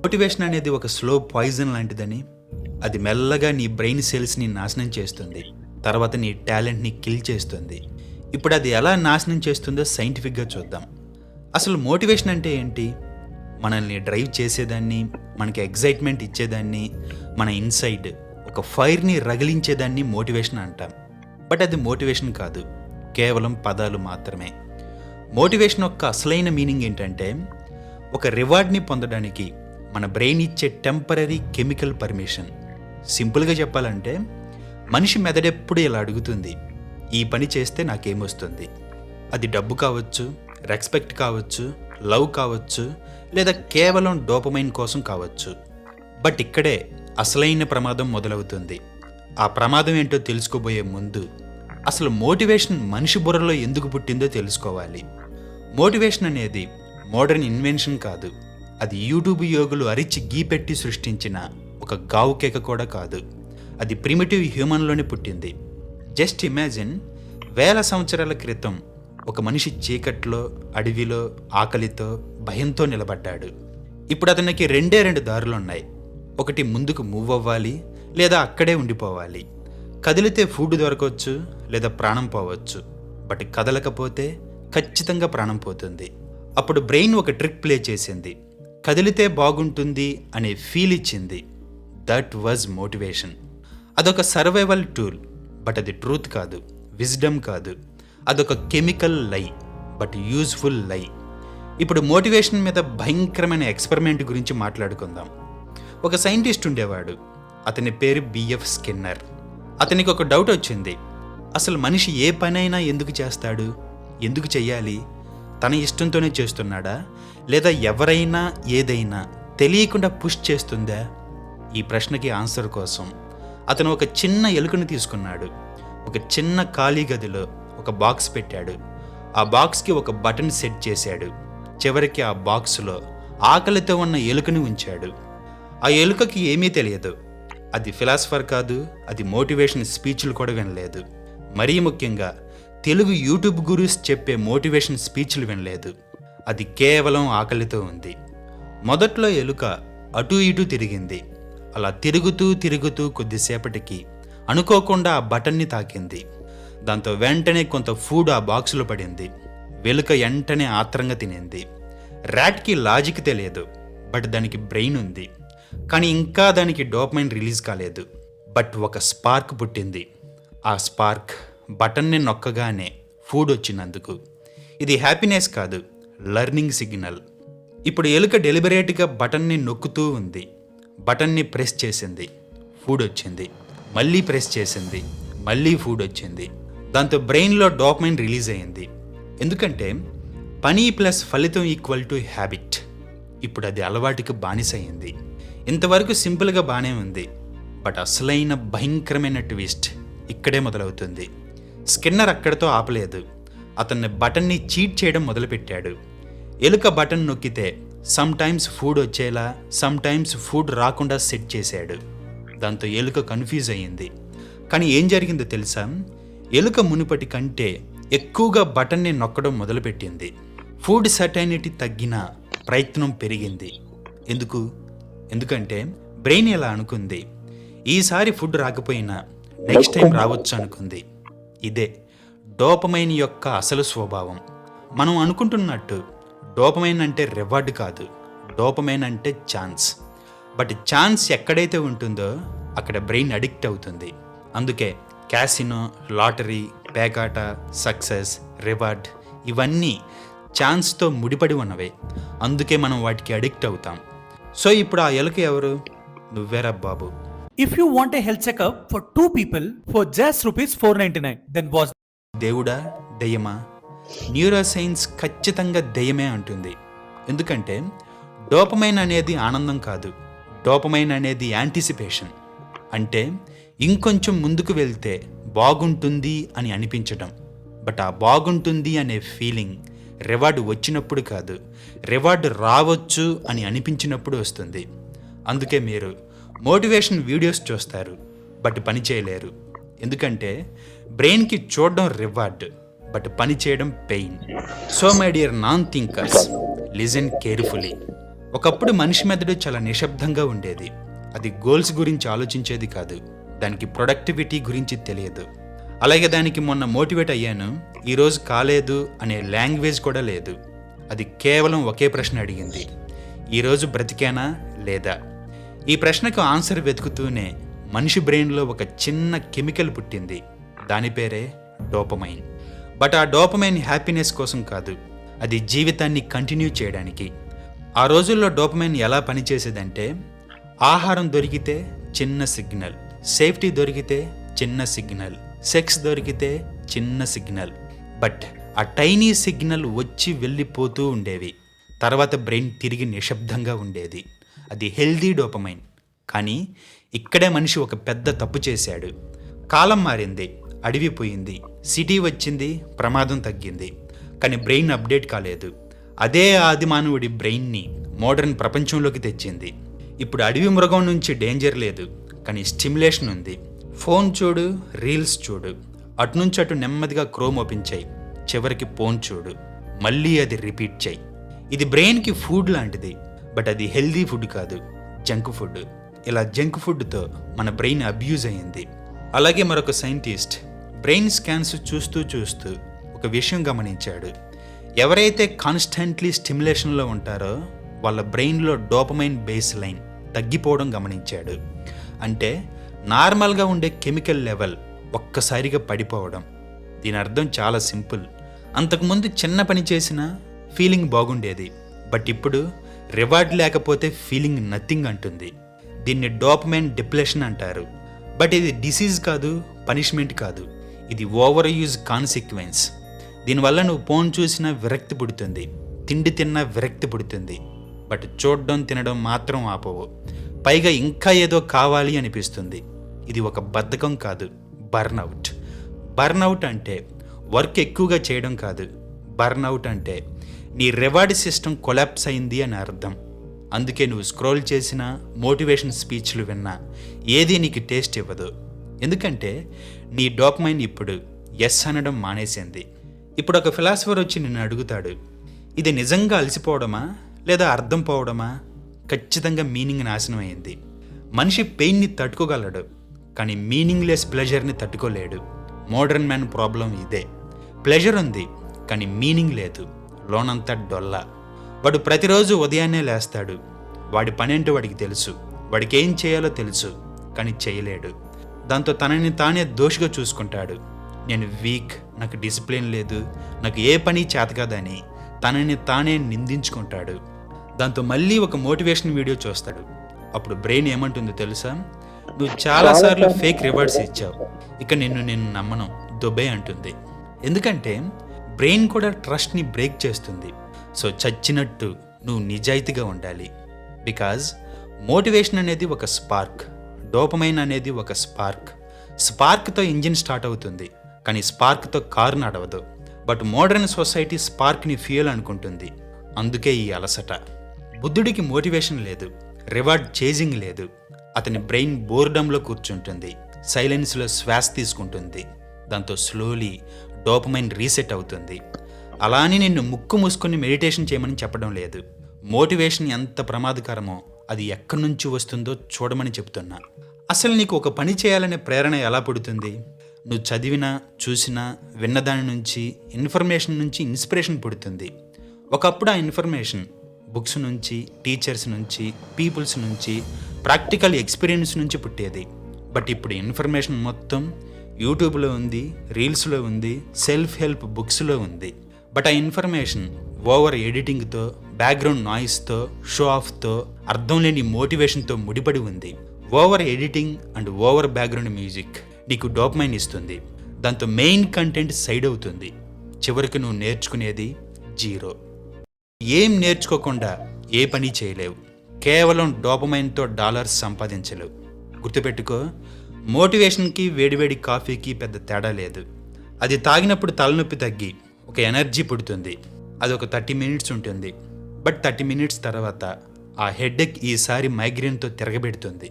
Motivation అనేది ఒక slow poison లాంటిదని, అది మెల్లగా నీ బ్రెయిన్ సెల్స్ని నాశనం చేస్తుంది, తర్వాత నీ టాలెంట్ని కిల్ చేస్తుంది. ఇప్పుడు అది ఎలా నాశనం చేస్తుందో సైంటిఫిక్గా చూద్దాం. అసలు మోటివేషన్ అంటే ఏంటి? మనల్ని డ్రైవ్ చేసేదాన్ని, మనకి ఎగ్జైట్మెంట్ ఇచ్చేదాన్ని, మన ఇన్సైడ్ ఒక ఫైర్ని రగిలించేదాన్ని మోటివేషన్ అంటాం. బట్ అది మోటివేషన్ కాదు, కేవలం పదాలు మాత్రమే. మోటివేషన్ యొక్క అసలైన మీనింగ్ ఏంటంటే, ఒక రివార్డ్ని పొందడానికి మన బ్రెయిన్ ఇచ్చే టెంపరీ కెమికల్ పర్మిషన్. సింపుల్గా చెప్పాలంటే, మనిషి మెదడెప్పుడు ఇలా అడుగుతుంది, ఈ పని చేస్తే నాకేమొస్తుంది? అది డబ్బు కావచ్చు, రెస్పెక్ట్ కావచ్చు, లవ్ కావచ్చు, లేదా కేవలం డోపమైన్ కోసం కావచ్చు. బట్ ఇక్కడే అసలైన ప్రమాదం మొదలవుతుంది. ఆ ప్రమాదం ఏంటో తెలుసుకోబోయే ముందు అసలు మోటివేషన్ మనిషి బుర్రలో ఎందుకు పుట్టిందో తెలుసుకోవాలి. మోటివేషన్ అనేది మోడర్న్ ఇన్వెన్షన్ కాదు. అది యూట్యూబ్ యోగులు అరిచి గీపెట్టి సృష్టించిన ఒక గావు కేక కూడా కాదు. అది ప్రిమిటివ్ హ్యూమన్లోనే పుట్టింది. జస్ట్ ఇమాజిన్, వేల సంవత్సరాల క్రితం ఒక మనిషి చీకట్లో, అడవిలో, ఆకలితో, భయంతో నిలబడ్డాడు. ఇప్పుడు అతనికి రెండు దారులున్నాయి. ఒకటి, ముందుకు మూవ్ అవ్వాలి, లేదా అక్కడే ఉండిపోవాలి. కదిలితే ఫుడ్ దొరకవచ్చు, లేదా ప్రాణం పోవచ్చు. బట్ కదలకపోతే ఖచ్చితంగా ప్రాణం పోతుంది. అప్పుడు బ్రెయిన్ ఒక ట్రిక్ ప్లే చేసింది. కదిలితే బాగుంటుంది అనే ఫీల్ ఇచ్చింది. That was motivation. అదొక సర్వైవల్ టూల్, బట్ అది ట్రూత్ కాదు, విజ్డమ్ కాదు. అదొక కెమికల్ లై, బట్ యూజ్ఫుల్ లై. ఇప్పుడు మోటివేషన్ మీద భయంకరమైన ఎక్స్పెరిమెంట్ గురించి మాట్లాడుకుందాం. ఒక సైంటిస్ట్ ఉండేవాడు. అతని పేరు బిఎఫ్ స్కిన్నర్. అతనికి ఒక డౌట్ వచ్చింది. అసలు మనిషి ఏ పనైనా ఎందుకు చేస్తాడు? ఎందుకు చెయ్యాలి? తన ఇష్టంతోనే చేస్తున్నాడా, లేదా ఎవరైనా ఏదైనా తెలియకుండా పుష్ చేస్తుందా? ఈ ప్రశ్నకి ఆన్సర్ కోసం అతను ఒక చిన్న ఎలుకను తీసుకున్నాడు. ఒక చిన్న ఖాళీ గదిలో ఒక బాక్స్ పెట్టాడు. ఆ బాక్స్కి ఒక బటన్ సెట్ చేశాడు. చివరికి ఆ బాక్స్లో ఆకలితో ఉన్న ఎలుకని ఉంచాడు. ఆ ఎలుకకి ఏమీ తెలియదు. అది ఫిలాసఫర్ కాదు, అది మోటివేషన్ స్పీచ్లు కూడా వినలేదు. మరీ ముఖ్యంగా తెలుగు యూట్యూబ్ గురూస్ చెప్పే మోటివేషన్ స్పీచ్లు వినలేదు. అది కేవలం ఆకలితో ఉంది. మొదట్లో ఎలుక అటూ ఇటూ తిరిగింది. అలా తిరుగుతూ కొద్దిసేపటికి అనుకోకుండా ఆ బటన్ని తాకింది. దాంతో వెంటనే కొంత ఫుడ్ ఆ బాక్సులో పడింది. ఎలుక వెంటనే ఆత్రంగా తినింది. ర్యాట్కి లాజిక్ తెలియదు, బట్ దానికి బ్రెయిన్ ఉంది. కానీ ఇంకా దానికి డోపమైన్ రిలీజ్ కాలేదు. బట్ ఒక స్పార్క్ పుట్టింది. ఆ స్పార్క్ బటన్ని నొక్కగానే ఫుడ్ వచ్చినందుకు. ఇది హ్యాపీనెస్ కాదు, లెర్నింగ్ సిగ్నల్. ఇప్పుడు ఎలుక డెలిబరేట్గా బటన్ని నొక్కుతూ ఉంది. బటన్ని ప్రెస్ చేసింది, ఫుడ్ వచ్చింది. మళ్ళీ ప్రెస్ చేసింది, మళ్ళీ ఫుడ్ వచ్చింది. దాంతో బ్రెయిన్లో డోపమైన్ రిలీజ్ అయింది. ఎందుకంటే పని ప్లస్ ఫలితం ఈక్వల్ టు హ్యాబిట్. ఇప్పుడు అది అలవాటుకి బానిసయింది. ఇంతవరకు సింపుల్గా బాగానే ఉంది, బట్ అసలైన భయంకరమైన ట్విస్ట్ ఇక్కడే మొదలవుతుంది. స్కిన్నర్ అక్కడితో ఆపలేదు. అతన్ని బటన్ని చీట్ చేయడం మొదలుపెట్టాడు. ఎలుక బటన్ నొక్కితే సమ్ టైమ్స్ ఫుడ్ వచ్చేలా, సమ్ టైమ్స్ ఫుడ్ రాకుండా సెట్ చేశాడు. దాంతో ఎలుక కన్ఫ్యూజ్ అయ్యింది. కానీ ఏం జరిగిందో తెలుసా? ఎలుక మునుపటి కంటే ఎక్కువగా బటన్ని నొక్కడం మొదలుపెట్టింది. ఫుడ్ సర్టైనిటీ తగ్గిన ప్రయత్నం పెరిగింది. ఎందుకంటే బ్రెయిన్ ఎలా అనుకుంది, ఈసారి ఫుడ్ రాకపోయినా నెక్స్ట్ టైం రావచ్చు అనుకుంది. ఇదే డోపమైన్ యొక్క అసలు స్వభావం. మనం అనుకుంటున్నట్టు డోపమైన్ అంటే రివార్డ్ కాదు, డోపమైన్ అంటే ఛాన్స్. బట్ ఛాన్స్ ఎక్కడైతే ఉంటుందో అక్కడ బ్రెయిన్ అడిక్ట్ అవుతుంది. అందుకే క్యాసినో, లాటరీ, పేకాట, సక్సెస్, రివార్డ్ ఇవన్నీ ఛాన్స్తో ముడిపడి ఉన్నవే. అందుకే మనం వాటికి అడిక్ట్ అవుతాం. సో ఇప్పుడు ఆ ఎలుక ఎవరు? నువ్వేరా బాబు. If you want a health checkup for 2 people for just rupees 499, then was దేవుడా, దెయ్యమా? న్యూరో సైన్స్ ఖచ్చితంగా దెయ్యమే అంటుంది. ఎందుకంటే డోపమైన్ అనేది ఆనందం కాదు, డోపమైన్ అనేది యాంటిసిపేషన్. అంటే ఇంకొంచెం ముందుకు వెళ్తే బాగుంటుంది అని అనిపించడం. బట్ ఆ బాగుంటుంది అనే ఫీలింగ్ రివార్డు వచ్చినప్పుడు కాదు, రివార్డు రావచ్చు అని అనిపించినప్పుడు వస్తుంది. అందుకే మీరు మోటివేషన్ వీడియోస్ చూస్తారు, బట్ పని చేయలేరు. ఎందుకంటే బ్రెయిన్కి చూడడం రివార్డ్, బట్ పని చేయడం pain. So my dear non thinkers, listen carefully. ఒకప్పుడు మనిషి మెదడు చాలా నిశ్శబ్దంగా ఉండేది. అది గోల్స్ గురించి ఆలోచించేది కాదు, దానికి ప్రొడక్టివిటీ గురించి తెలియదు. అలాగే దానికి మొన్న మోటివేట్ అయ్యాను, ఈరోజు కాలేదు అనే లాంగ్వేజ్ కూడా లేదు. అది కేవలం ఒకే ప్రశ్న అడిగింది, ఈరోజు బ్రతికేనా లేదా? ఈ ప్రశ్నకు ఆన్సర్ వెతుకుతూనే మనిషి బ్రెయిన్లో ఒక చిన్న కెమికల్ పుట్టింది. దాని పేరే డోపమైన్. బట్ ఆ డోపమైన్ హ్యాపీనెస్ కోసం కాదు, అది జీవితాన్ని కంటిన్యూ చేయడానికి. ఆ రోజుల్లో డోపమైన్ ఎలా పనిచేసేదంటే, ఆహారం దొరికితే చిన్న సిగ్నల్, సేఫ్టీ దొరికితే చిన్న సిగ్నల్, సెక్స్ దొరికితే చిన్న సిగ్నల్. బట్ ఆ టైనీ సిగ్నల్ వచ్చి వెళ్ళిపోతూ ఉండేవి. తర్వాత బ్రెయిన్ తిరిగి నిశ్శబ్దంగా ఉండేది. అది హెల్దీ డోపమైన్. కానీ ఇక్కడే మనిషి ఒక పెద్ద తప్పు చేశాడు. కాలం మారింది, అడవి పోయింది, సిటీ వచ్చింది, ప్రమాదం తగ్గింది. కానీ బ్రెయిన్ అప్డేట్ కాలేదు. అదే ఆది మానవుడి బ్రెయిన్ని మోడర్న్ ప్రపంచంలోకి తెచ్చింది. ఇప్పుడు అడవి మృగం నుంచి డేంజర్ లేదు, కానీ స్టిమ్యులేషన్ ఉంది. ఫోన్ చూడు, రీల్స్ చూడు, అటునుంచి అటు నెమ్మదిగా క్రోమ్ ఓపెన్ చేయి, చివరికి ఫోన్ చూడు, మళ్ళీ అది రిపీట్ చేయి. ఇది బ్రెయిన్కి ఫుడ్ లాంటిది, బట్ అది హెల్దీ ఫుడ్ కాదు, జంక్ ఫుడ్. ఇలా జంక్ ఫుడ్తో మన బ్రెయిన్ అబ్యూజ్ అయ్యింది. అలాగే మరొక సైంటిస్ట్ బ్రెయిన్ స్కాన్స్ చూస్తూ చూస్తూ ఒక విషయం గమనించాడు. ఎవరైతే కాన్స్టెంట్లీ స్టిమ్యులేషన్లో ఉంటారో వాళ్ళ బ్రెయిన్లో డోపమైన్ బేస్ లైన్ తగ్గిపోవడం గమనించాడు. అంటే నార్మల్గా ఉండే కెమికల్ లెవెల్ ఒక్కసారిగా పడిపోవడం. దీని అర్థం చాలా సింపుల్. అంతకుముందు చిన్న పని చేసినా ఫీలింగ్ బాగుండేది, బట్ ఇప్పుడు రివార్డ్ లేకపోతే ఫీలింగ్ నథింగ్ అంటుంది. దీన్ని డోపమైన్ డిప్రెషన్ అంటారు. బట్ ఇది డిసీజ్ కాదు, పనిష్మెంట్ కాదు, ఇది ఓవర్ యూజ్ కాన్సిక్వెన్స్. దీనివల్ల నువ్వు ఫోన్ చూసినా విరక్తి పుడుతుంది, తిండి తిన్నా విరక్తి పుడుతుంది, బట్ చూడడం తినడం మాత్రం ఆపవు. పైగా ఇంకా ఏదో కావాలి అనిపిస్తుంది. ఇది ఒక బద్ధకం కాదు, బర్న్అవుట్. బర్న్అవుట్ అంటే వర్క్ ఎక్కువగా చేయడం కాదు. బర్న్అవుట్ అంటే నీ రివార్డ్ సిస్టమ్ కొలాప్స్ అయింది అని అర్థం. అందుకే నువ్వు స్క్రోల్ చేసినా, మోటివేషన్ స్పీచ్లు విన్నా ఏది నీకు టేస్ట్ ఇవ్వదు. ఎందుకంటే నీ డోపమైన్ ఇప్పుడు ఎస్ అనడం మానేసింది. ఇప్పుడు ఒక ఫిలాసఫర్ వచ్చి నిన్ను అడుగుతాడు, ఇది నిజంగా అలసిపోవడమా లేదా అర్థం పోవడమా? ఖచ్చితంగా మీనింగ్ నాశనం అయింది. మనిషి పెయిన్ని తట్టుకోగలడు, కానీ మీనింగ్లెస్ ప్లెజర్ని తట్టుకోలేడు. మోడర్న్ మ్యాన్ ప్రాబ్లం ఇదే. ప్లెజర్ ఉంది, కానీ మీనింగ్ లేదు, లోనంతా డొల్లా. వాడు ప్రతిరోజు ఉదయాన్నే లేస్తాడు. వాడి పనేంటో వాడికి తెలుసు, వాడికి ఏం చేయాలో తెలుసు, కానీ చేయలేడు. దాంతో తనని తానే దోషిగా చూసుకుంటాడు. నేను వీక్, నాకు డిసిప్లిన్ లేదు, నాకు ఏ పని చేతకాదని తనని తానే నిందించుకుంటాడు. దాంతో మళ్ళీ ఒక మోటివేషన్ వీడియో చూస్తాడు. అప్పుడు బ్రెయిన్ ఏమంటుందో తెలుసా? నువ్వు చాలాసార్లు ఫేక్ రివార్డ్స్ ఇచ్చావు, ఇక నేను నమ్మను, దుబ్బే అంటుంది. ఎందుకంటే బ్రెయిన్ కూడా ట్రస్ట్ని బ్రేక్ చేస్తుంది. సో చచ్చినట్టు నువ్వు నిజాయితీగా ఉండాలి. బికాజ్ మోటివేషన్ అనేది ఒక స్పార్క్, డోపమైన్ అనేది ఒక స్పార్క్. స్పార్క్తో ఇంజిన్ స్టార్ట్ అవుతుంది, కానీ స్పార్క్తో కారు నడవదు. బట్ మోడర్న్ సొసైటీ స్పార్క్ని ఫ్యూయల్ అనుకుంటుంది. అందుకే ఈ అలసట. బుద్ధుడికి మోటివేషన్ లేదు, రివార్డ్ చేజింగ్ లేదు. అతని బ్రెయిన్ బోర్డంలో కూర్చుంటుంది, సైలెన్స్లో శ్వాస తీసుకుంటుంది. దాంతో స్లోలీ డోపమైన్ రీసెట్ అవుతుంది. అలా అని నిన్ను ముక్కు మూసుకొని మెడిటేషన్ చేయమని చెప్పడం లేదు. మోటివేషన్ ఎంత ప్రమాదకరమో అది ఎక్కడి నుంచి వస్తుందో చూడమని చెప్తున్నా. అసలు నీకు ఒక పని చేయాలనే ప్రేరణ ఎలా పుడుతుంది? నువ్వు చదివినా, చూసినా, విన్నదాని నుంచి, ఇన్ఫర్మేషన్ నుంచి ఇన్స్పిరేషన్ పుడుతుంది. ఒకప్పుడు ఆ ఇన్ఫర్మేషన్ బుక్స్ నుంచి, టీచర్స్ నుంచి, పీపుల్స్ నుంచి, ప్రాక్టికల్ ఎక్స్పీరియన్స్ నుంచి పుట్టేది. బట్ ఇప్పుడు ఇన్ఫర్మేషన్ మొత్తం యూట్యూబ్లో ఉంది, రీల్స్లో ఉంది, సెల్ఫ్ హెల్ప్ బుక్స్లో ఉంది. బట్ ఆ ఇన్ఫర్మేషన్ ఓవర్ ఎడిటింగ్తో, బ్యాక్గ్రౌండ్ నాయిస్తో, షో ఆఫ్తో, అర్థం లేని మోటివేషన్తో ముడిపడి ఉంది. Over editing and over background music నీకు డోపమైన్ ఇస్తుంది. దాంతో మెయిన్ కంటెంట్ సైడ్ అవుతుంది. చివరికి నువ్వు నేర్చుకునేది జీరో. ఏం నేర్చుకోకుండా ఏ పని చేయలేవు. కేవలం డోపమైన్తో డాలర్స్ సంపాదించలేవు. గుర్తుపెట్టుకో, మోటివేషన్కి వేడివేడి కాఫీకి పెద్ద తేడా లేదు. అది తాగినప్పుడు తలనొప్పి తగ్గి ఒక ఎనర్జీ పుడుతుంది. అది ఒక 30 మినిట్స్ ఉంటుంది. బట్ 30 మినిట్స్ తర్వాత ఆ హెడేక్ ఈసారి మైగ్రేన్తో తిరగబెడుతుంది.